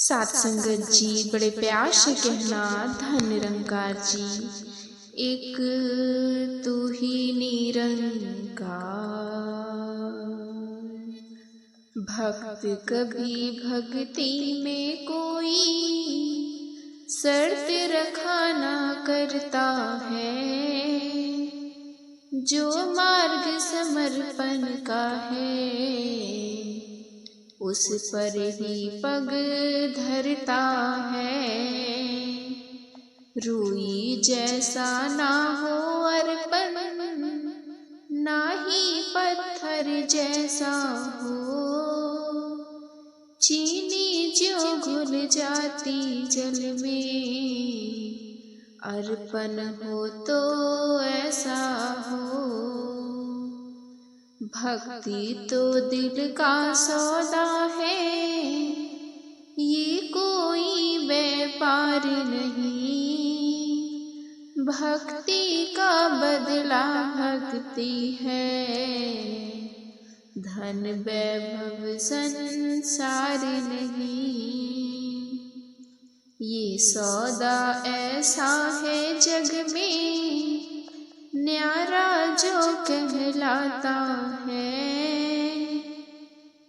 सात संगत जी, बड़े प्यार से कहना धन निरंकार जी, एक तू ही निरंकार। भक्त कभी भक्ति में कोई शर्त रखा ना करता है, जो मार्ग समर्पण का है उस पर ही पग धरता है। रूई जैसा ना हो अर्पण, ना ही पत्थर जैसा हो, चीनी जो घुल जाती जल में, अर्पण हो तो ऐसा हो। भक्ति तो दिल का सौदा है, ये कोई व्यापार नहीं। भक्ति का बदला भक्ति है, धन वैभव संसार नहीं। ये सौदा ऐसा है जग में, न्यारा जो कहलाता है।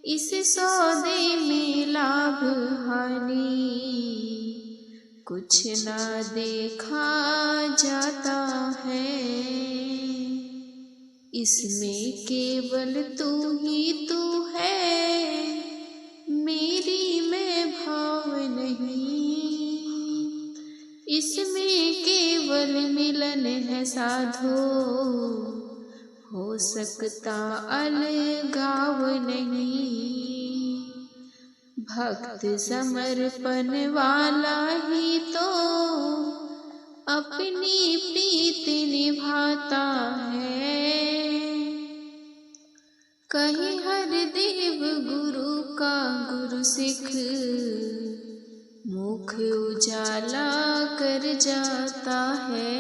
इस सौदे में लाभ हानि कुछ ना देखा जाता है। इसमें केवल तू ही तू है, मेरी में भाव नहीं। इसमें केवल मिलन है साधो, हो सकता अलगाव नहीं। भक्त समर्पण वाला ही तो अपनी प्रीत निभाता है। कहीं हर देव गुरु का गुरु सिख मुख उजाला कर जाता है।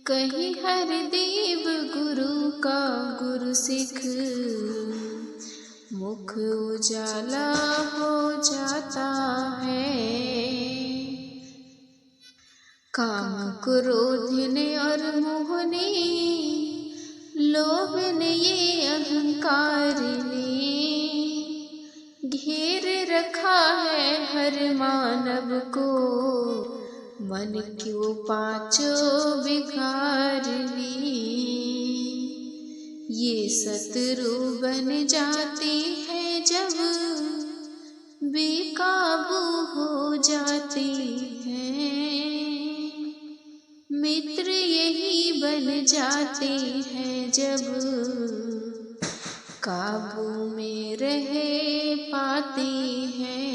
कहीं हर देव गुरु का गुरु सिख मुख उजाला हो जाता है। काम क्रोध ने और मोह ने, लोभ ने, ये अहंकार ने घेर रखा है हर मानव को। मन क्यों पांचों विकार ने, ये शत्रु बन जाते हैं जब बेकाबू हो जाते हैं। मित्र यही बन जाते हैं जब काबू में रह पाते हैं।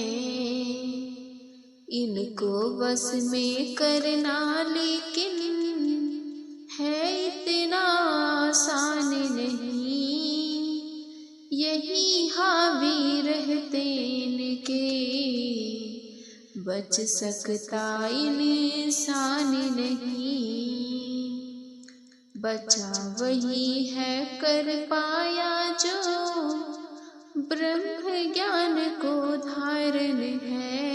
इनको बस में करना लेकिन है इतना आसान नहीं। यही हावी रहते इनके, बच सकता इंसान नहीं। बचा वही है कर पाया जो ब्रह्म ज्ञान को धारण है।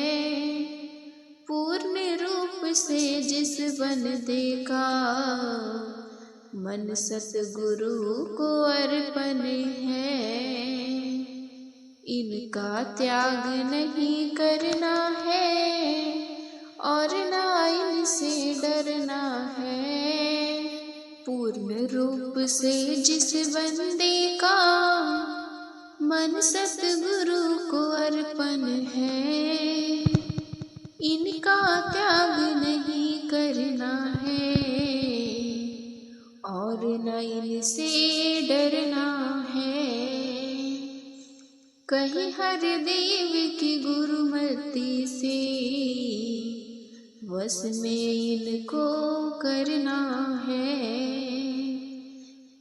पूर्ण रूप से जिस बंदे का मन सतगुरु को अर्पण है, इनका त्याग नहीं करना है और ना इनसे डरना है। पूर्ण रूप से जिस बंदे का मन सतगुरु को अर्पण है, इनका त्याग नहीं करना है और न इनसे डरना है। कहीं हर देव की गुरुमति से वश में इनको करना है।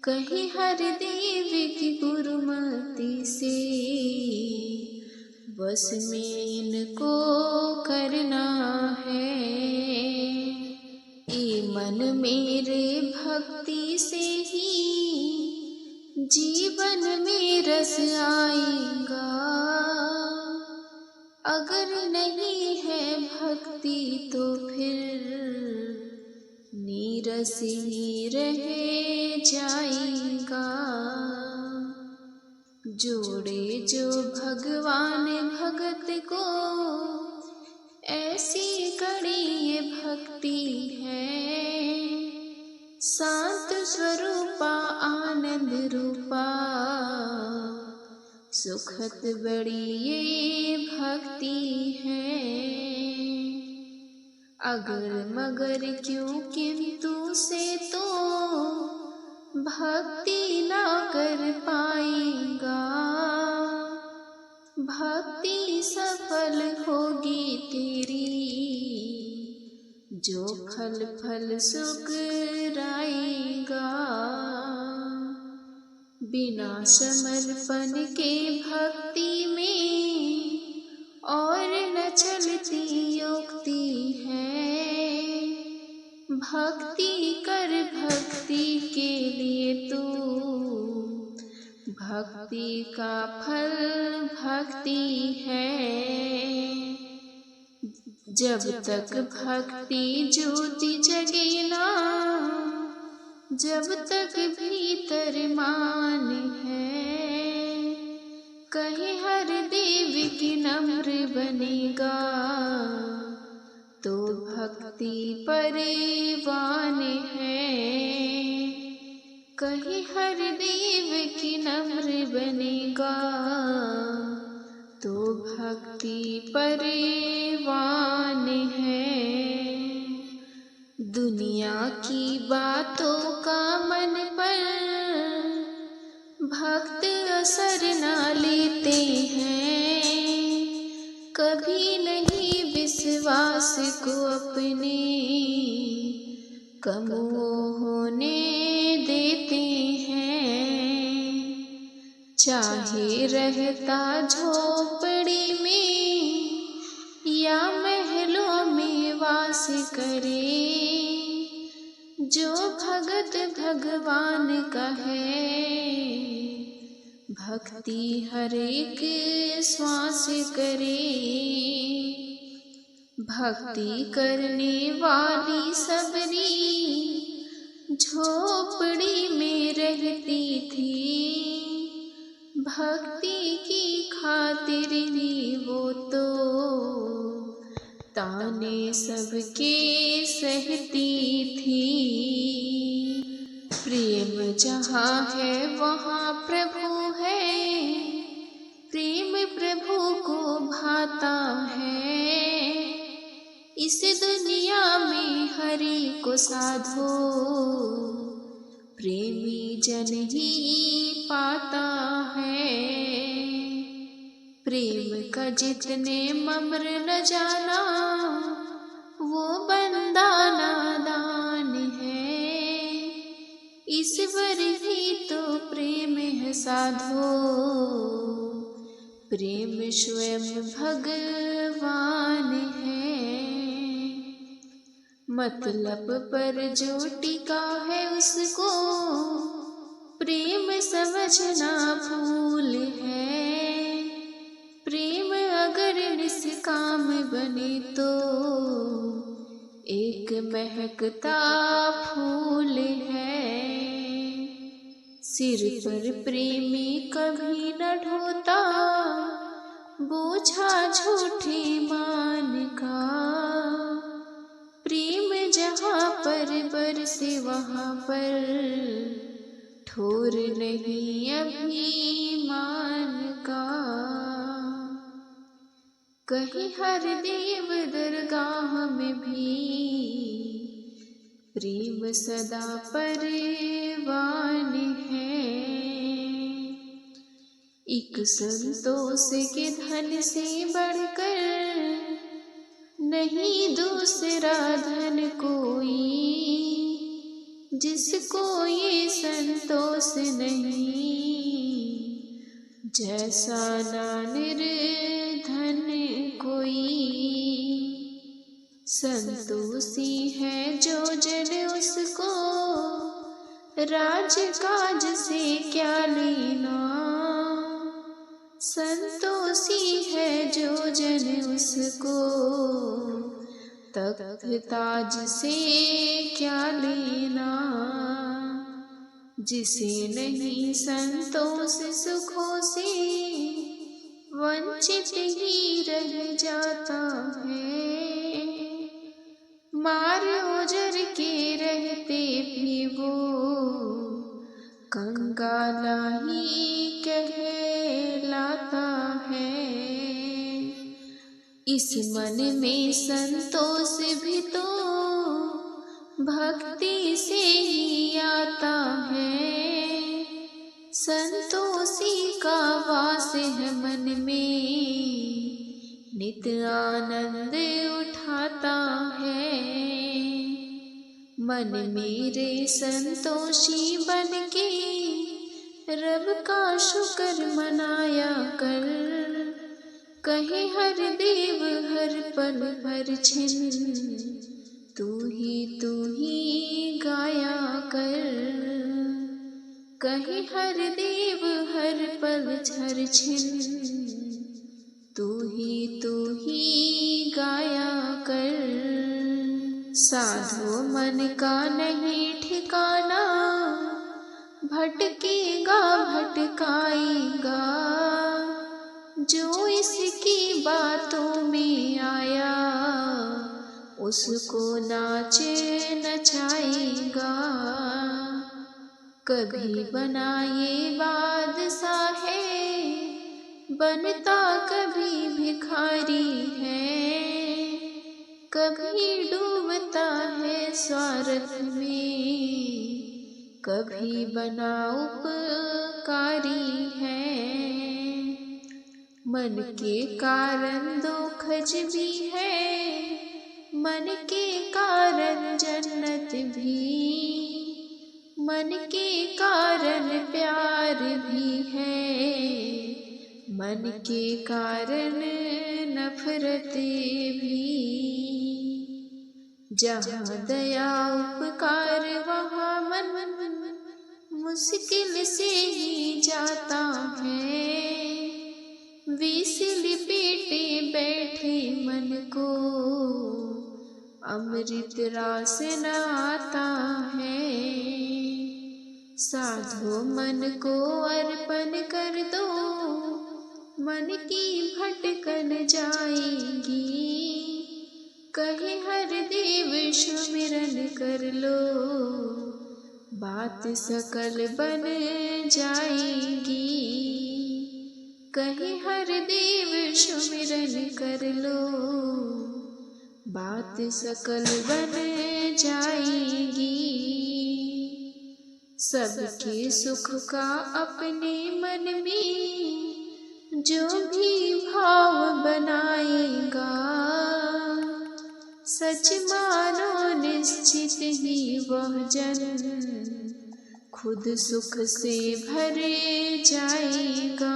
कहीं हर देव की गुरुमति से बस में इनको करना है। ये मन मेरे भक्ति से ही जीवन में रस आएगा। अगर नहीं है भक्ति तो फिर नीरस ही रह जाएगा। जोड़े जो भगवान भगत को, ऐसी कड़ी ये भक्ति है। शांत स्वरूपा आनंद रूपा, सुखद बड़ी ये भक्ति है। अगर मगर क्यों किंतु से तो भक्ति ना कर पाएगा। भक्ति सफल होगी तेरी, जो फल फल सुख राएगा। बिना समर्पण के भक्ति में और न चलती युक्ति है। भक्ति कर भक्ति के लिए तू, भक्ति का फल भक्ति है। जब तक भक्ति ज्योति जगे ना, जब तक भीतर मान है। कहे हर देव की नम्र बनेगा, तो भक्ति परवान है। कहे हर देव की नम्र बनेगा, तो भक्ति परवान है। दुनिया की बातों का मन पर भक्त असर न लेते हैं। कभी नहीं विश्वास को अपने कम होने देते हैं। चाहे रहता झोपड़ी में या महलों में वास करे, जो भगत भगवान का है। भक्ति हर एक श्वास करे। भक्ति करने वाली सबरी झोपड़ी में रहती थी। भक्ति की खातिर ही वो तो ताने सबके सहती थी। प्रेम जहाँ है वहाँ प्रभु है, प्रेम प्रभु को भाता है। इस दुनिया में हरि को साधो, प्रेमी जन ही पाता है। प्रेम का जितने मम्र न जाना, वो बंदा नादान है। ईश्वर ही तो प्रेम है साधो, प्रेम स्वयं भगवान है। मतलब पर जो टिका है उसको प्रेम समझना भूल है। प्रेम अगर निष्काम बने तो एक महकता फूल है। सिर पर प्रेमी कभी न ढोता, बोझा झूठे मान का। प्रेम जहाँ पर बरसे वहाँ पर ठोर नहीं अभिमान का। कहीं हर देव दरगाह में भी प्रेम सदा परवान है। एक संतोष के धन से बढ़कर नहीं दूसरा धन कोई, जिसको ये संतोष नहीं जैसा ना निर्धन कोई। संतोषी है जो जन उसको राज काज से क्या लेना। संतोषी है जो जन उसको, तख्त ताज से क्या लेना। जिसे नहीं संतोष सुखों से, वंचित ही रह जाता है। मार उजर के रहते भी वो, कंगाला ही कहलाता है। इस मन में संतोष भी तो भक्ति से ही आता है। संतोषी का वास है मन में, नित आनंद उठाता है। मन मेरे संतोषी बनके, रब का शुक्र मनाया कर। कहे हर देव हर पल भर छिन, तू ही गाया कर। कहे हर देव हर पल झर छिन, तू ही गाया कर। साधो मन का नहीं ठिकाना, भटकेगा भटकाएगा। जो इसकी बातों में आया, उसको नाच नचाएगा। कभी बना ये बादशाह है, बनता कभी भिखारी है। कभी डूबता है स्वार्थ में, कभी बना उपकारी है। मन के कारण दुखज भी है, मन के कारण जन्नत भी। मन के कारण प्यार भी है, मन के कारण नफरत भी। जहाँ दया उपकार वहाँ मन मुश्किल से ही जाता है। विष लपेटे बैठे मन को, अमृत रास न आता है। साधो मन को अर्पण कर दो, मन की भटकन जाएगी। कहे हर देव सुमिरन कर लो, बात सकल बन जाएगी। कहे हर देव सुमिरन कर लो, बात सकल बन जाएगी। सबके सुख का अपने मन में जो भी भाव बनाएगा, सच मानो निश्चित ही वह जन खुद सुख से भरे जाएगा।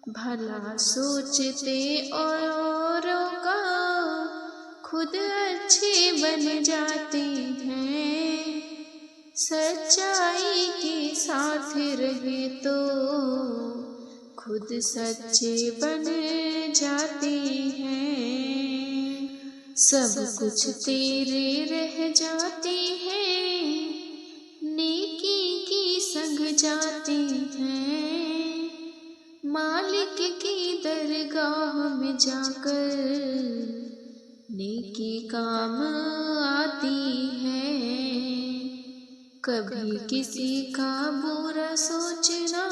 भला सोचते औरों का खुद अच्छे बन जाते हैं। सच्चाई के साथ रहे तो खुद सच्चे बन जाते हैं। सब कुछ तेरे रह जाते हैं, नेकी की संग जाते हैं। मालिक की दरगाह में जाकर नेकी काम आती है। कभी किसी का बुरा सोचना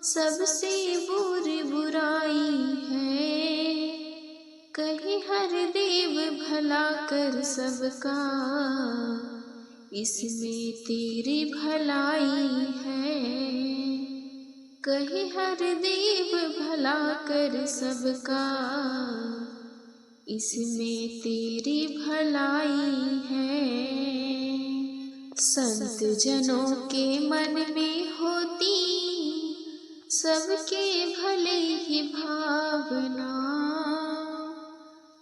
सबसे बुरी बुराई है। कहीं हर देव भला कर सबका, इसमें तेरी भलाई है। कहीं हर देव भला कर सबका, इसमें तेरी भलाई है। संत जनों के मन में होती सबके भले ही भावना।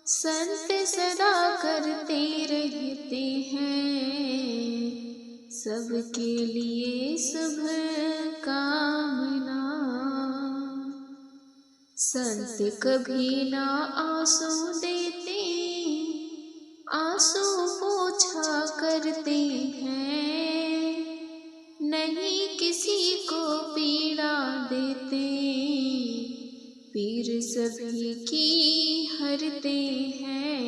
संत सदा करते रहते हैं सबके लिए शुभ कामना। संत कभी ना आंसू देते, आंसू पोंछा करते हैं, नहीं किसी को पीड़ा देते, पीर सभी की हरते हैं।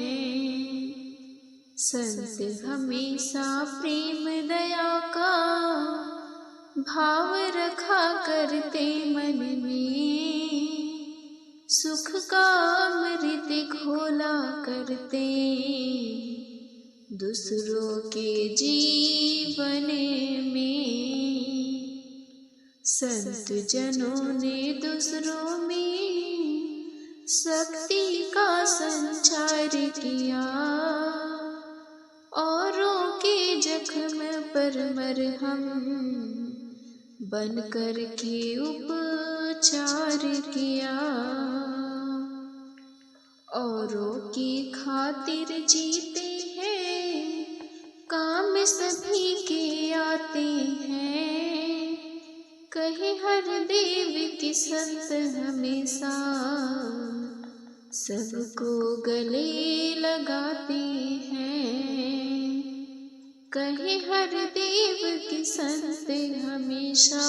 संत हमेशा प्रेम दया का भाव रखा करते मन में, सुख का अमृत घोला करते, दूसरों के जीवन में। संत जनों ने दूसरों में शक्ति का संचार किया, औरों के जख्म पर मरहम बन कर के उपचार किया, औरों की खातिर जीते हैं, काम सभी के आते हैं, कहे हर देव की संत हमेशा सबको गले लगाते हैं, कहे हर देव की संत हमेशा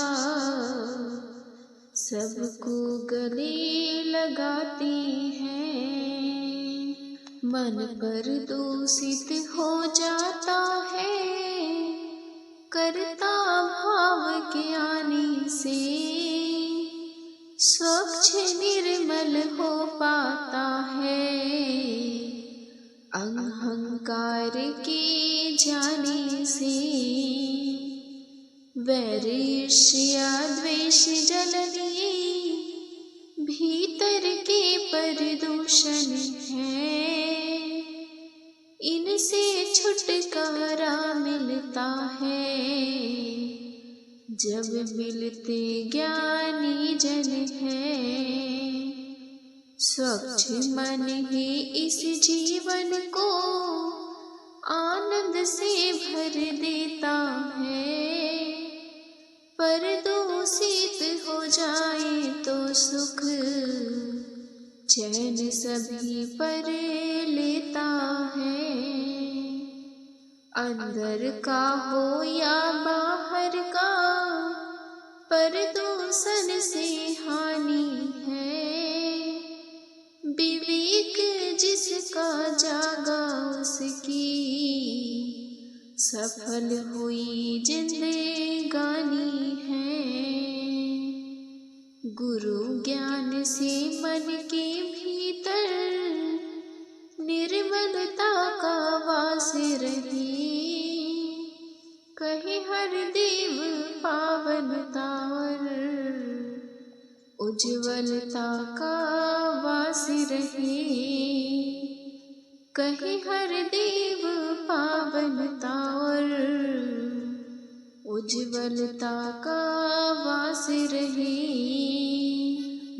सबको गले लगाते हैं। मन पर दूषित हो जाता है कर्ता भाव के आने से, स्वच्छ निर्मल हो पाता है अहंकार के जाने से। वैर ईर्ष्या द्वेष जलनी भीतर के प्रदूषण है, इनसे छुटकारा मिलता है जब मिलते ज्ञानी जन है। स्वच्छ मन ही इस जीवन को आनंद से भर देता है, प्रदूषित हो जाए तो सुख चैन सभी पर लेता है। अंदर का हो या बाहर का प्रदूषण से हानि है, विवेक जिसका जागा उसकी सफल हुई जिंदगानी है। गुरु ज्ञान से मन के भीतर निर्मलता का वास रहे, कहे हर देव पावनता और उज्ज्वलता का वास रहे, कहे हर देव पावनता और उज्ज्वलता का वास रहे।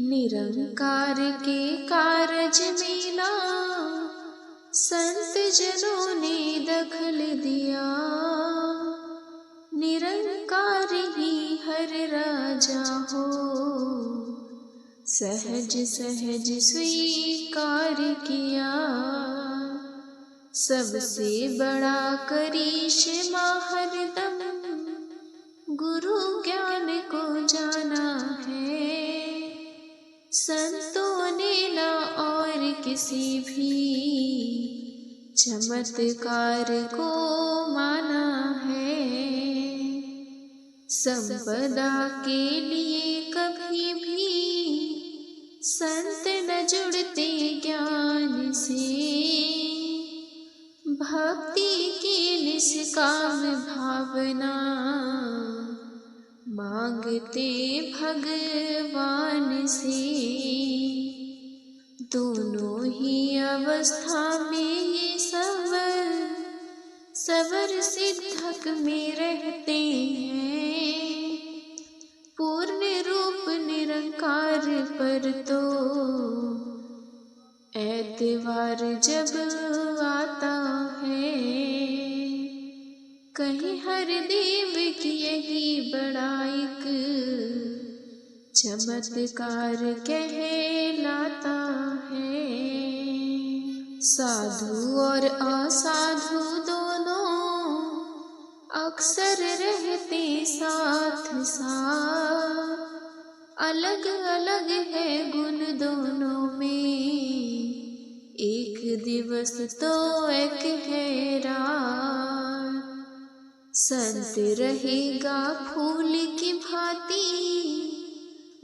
निरंकार के कारज में ना संत जनों ने दखल दिया, निरंकार ही हर राजा हो सहज सहज स्वीकार किया। सबसे बड़ा करिश्मा हरदम गुरु ज्ञान को जाना है, संतों ने ना और किसी भी चमत्कार को माना है। संपदा के लिए कभी भी संत न जुड़ते ज्ञान से, भक्ति की निष्काम भावना मांगते भगवान से। दोनों ही अवस्था में ये सबर सिद्धक में रहते हैं, पूर्ण रूप निरंकार पर तो एतवार जब आता है। कहीं हर देव की यही बड़ा एक चमत्कार कहलाता कहलाता है। साधु और असाधु दोनों अक्सर रहते साथ साथ, अलग अलग है गुण दोनों में, एक दिवस तो एक है रात। संत रहेगा फूल की भांति,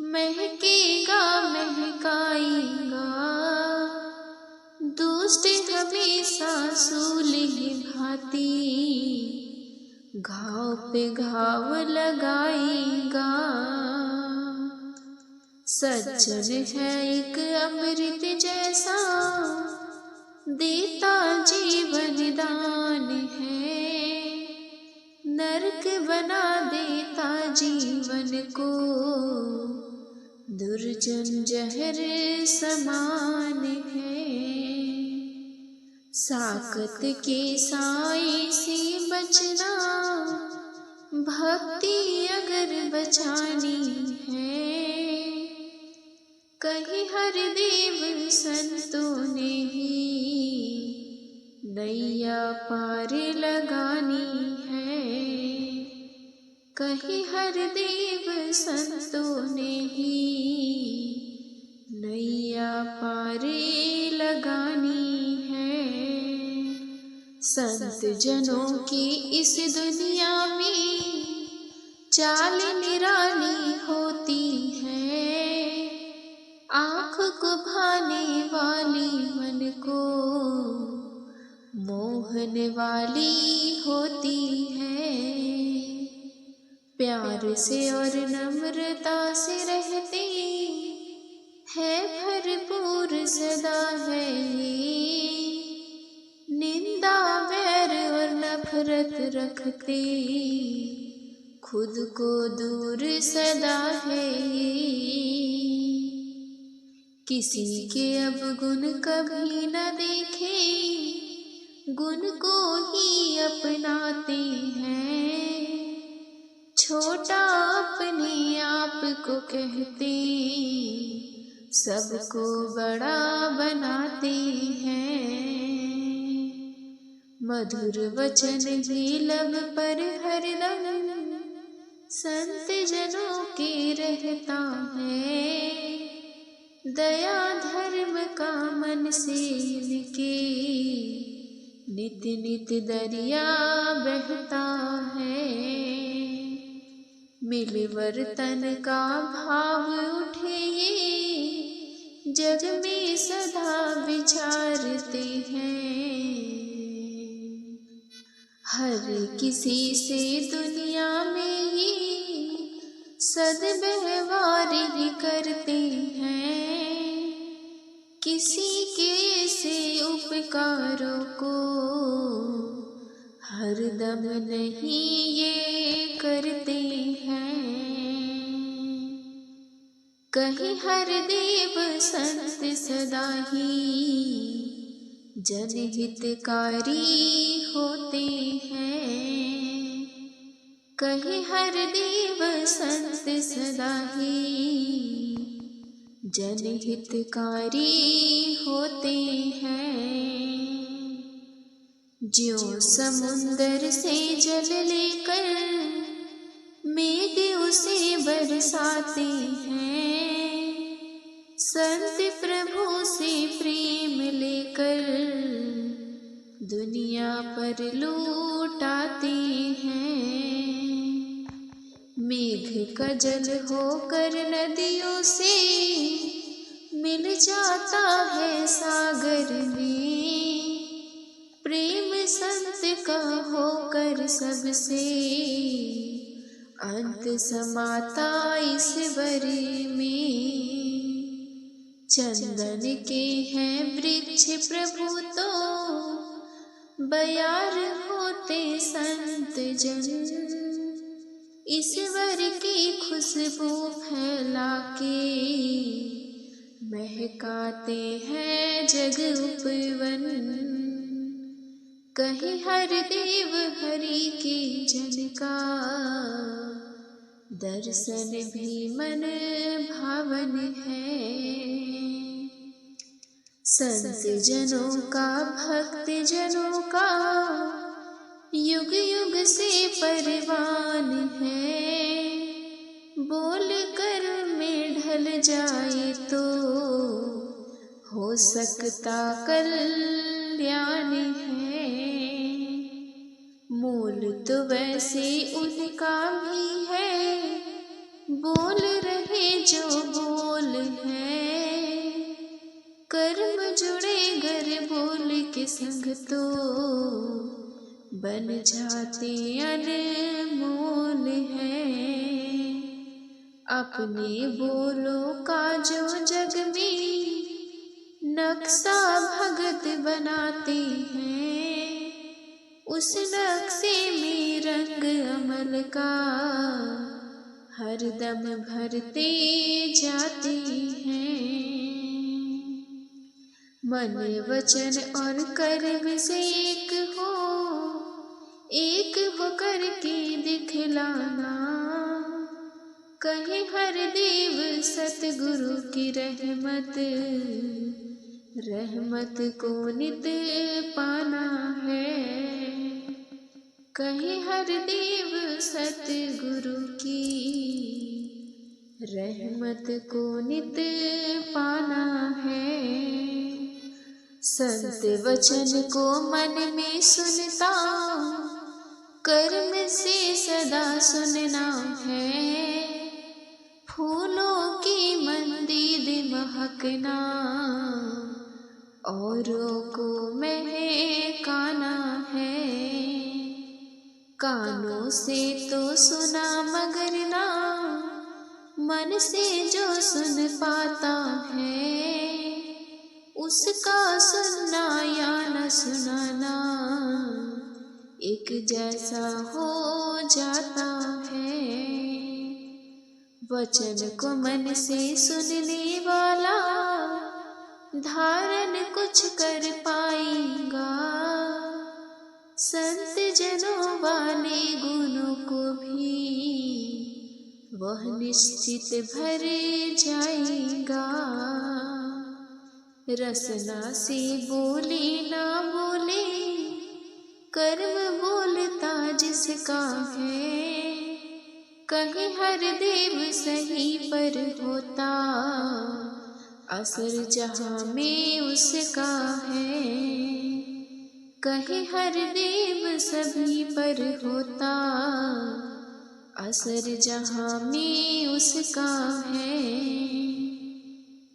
महकेगा महकाएगा, दुष्ट हमेशा सूल की भांति, घाव पे घाव लगाएगा। सज्जन है एक अमृत जैसा, देता जीवन दान है, नरक बना देता जीवन को, दुर्जन जहर समान है। साकत के साए से बचना, भक्ति अगर बचानी है, कहीं हरदेव संतों ने ही नैया पार लगानी है। कहीं हरदेव संतों ने ही नैया पार लगानी है। संत जनों की इस दुनिया में चाल निराली होती है, आँख को भाने वाली मन को मोहने वाली होती है। प्यार से और नम्रता से रहते है भरपूर सदा है ये, निंदा वैर और नफरत रखते खुद को दूर सदा है ये। किसी के अब गुण कभी न देखे, गुण को ही अपनाते हैं, छोटा अपने आप को कहते सबको बड़ा बनाते हैं। मधुर वचन भी लब पर हरदम संत जनों के रहता है, दया धर्म का मन से इनके नित नित दरिया बहता है। मिलवर्तन का भाव उठे ये जग में सदा विचारते हैं, हर किसी से दुनिया में ये सद्व्यवहार ही करते हैं, किसी के से उपकारों को हरदम नहीं ये करते हैं। कहीं हरदेव संत सदा ही जनहितकारी होते हैं, कहीं हरदेव संत सदा ही जनहितकारी होते हैं। ज्यों समुंदर से जल लेकर मेघ उसे बरसाते हैं, संत प्रभु से प्रेम लेकर दुनिया पर लूटाते हैं। मेघ का जल होकर नदियों से मिल जाता है सागर में, प्रेम संत का होकर सबसे अंत समाता ईश्वर में। चंदन के हैं वृक्ष प्रभु तो बयार होते संत जन, ईश्वर की खुशबू फैला के महकाते हैं जग उपवन। कहीं हरदेव हरि के जन का दर्शन भी मन भावन है। संत जनों का भक्त जनों का युग युग से परवान है। बोल कर में ढल जाए तो हो सकता कल्याण है। मूल तो वैसे उनका भी है, बोल रहे जो बोल है। कर्म जुड़े गर बोल के संग तो बन जाते अनमोल है। अपने बोलों का जो जग में नक्शा भगत बनाते हैं, उस नक्शे में रंग अमल का हरदम भरते जाते हैं। मन वचन और कर्म से एक हो करके दिखलाना। कहे हर देव सतगुरु की रहमत को नित पाना है। कहे हर देव सतगुरु की रहमत को नित पाना है। संत वचन को मन में सुनता, कर्म से सदा सुनना है। फूलों की मंदिर महकना, औरों को महकाना है। कानों से तो सुना मगर ना, मन से जो सुन पाता है, उसका सुनना या न सुनाना एक जैसा हो जाता है। वचन को मन से सुनने वाला धारण कुछ कर पाएगा। संत जनों वाले गुणों को भी वह निश्चित भर जाएगा। रसना से बोले ना बोले, कर्म बोलता जिसका है। कहे हर देव सही पर होता, असर जहाँ में उसका है। कहे हर देव सभी पर होता, असर जहाँ में उसका है।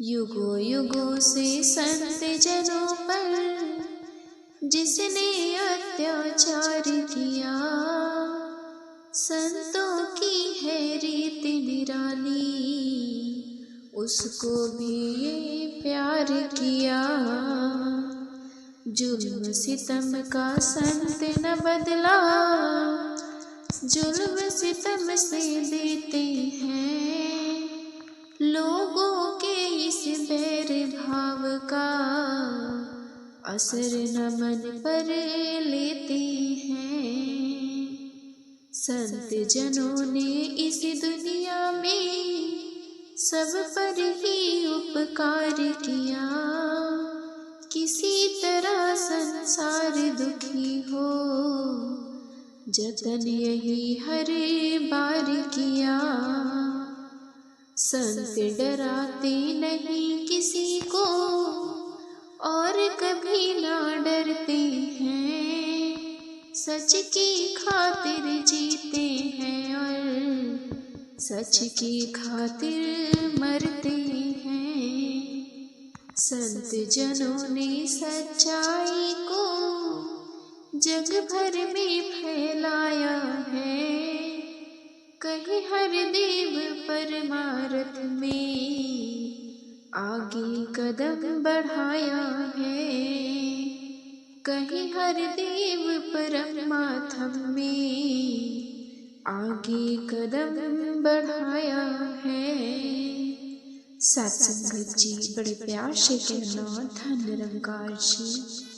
युगों युगों से संत जनों पर जिसने अत्याचार किया, संतों की है रीत निराली, उसको भी ये प्यार किया। जुल्म सितम का संत न बदला, जुल्म सितम से देते हैं। लोगों के इस बैर भाव का असर न मन पर लेते हैं। संत जनों ने इस दुनिया में सब पर ही उपकार किया। किसी तरह संसार दुखी हो, जतन यही हर बार किया। संत डराते नहीं किसी को, और कभी ना डरते हैं। सच की खातिर जीते हैं और सच की खातिर मरते हैं। संत जनों ने सच्चाई को जग भर में फैलाया है। कहीं हर देव परमार्थ में आगे कदम बढ़ाया है। कहीं हर देव परमात्म में आगे कदम बढ़ाया है। सत्संगत जी बड़े प्यार से कहना, धन निरंकार जी।